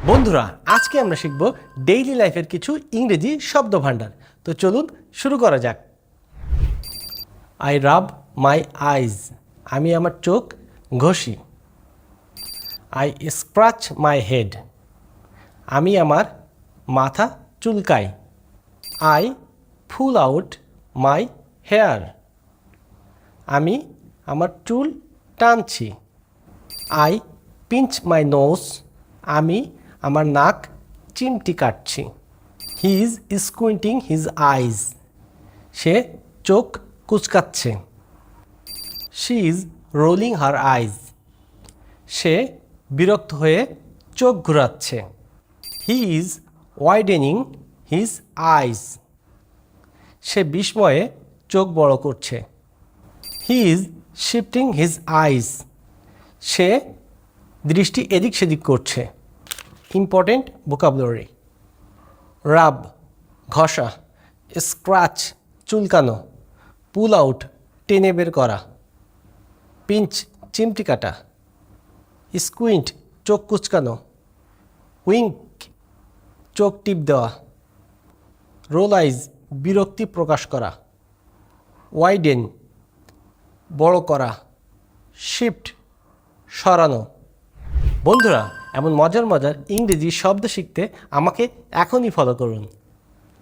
বন্ধুরা আজকে আমরা শিখব ডেইলি লাইফের কিছু ইংরেজি শব্দভাণ্ডার। তো চলুন শুরু করা যাক। আই রাব মাই আইজ, আমি আমার চোখ ঘষি। আই স্ক্র্যাচ মাই হেড, আমি আমার মাথা চুলকাই। I pull out my hair, আমি আমার চুল টানছি। আই পিঞ্চ মাই নোজ, আমি আমার নাক চিমটি কাটছি। হি ইজ স্কুইন্টিং হিজ আইজ, সে চোখ কুচকাচ্ছে। She is rolling her eyes, সে বিরক্ত হয়ে চোখ ঘোরাচ্ছে। He is widening his eyes, সে বিস্ময়ে চোখ বড় করছে। He is shifting his eyes, সে দৃষ্টি এদিক সেদিক করছে। ইম্পর্টেন্ট ভোকাবুলারি: রাব ঘষা, স্ক্র্যাচ চুলকানো, পুল আউট টেনে বের করা, পিঞ্চ চিমটি কাটা, স্কুইন্ট চোখ কুচকানো, উইঙ্ক চোখ টিপ দেওয়া, রোল আইজ বিরক্তি প্রকাশ করা, ওয়াইডেন বড় করা, শিফট সরানো। বন্ধুরা এমন মজার মজার ইংরেজি শব্দ শিখতে আমাকে এখনই ফলো করুন।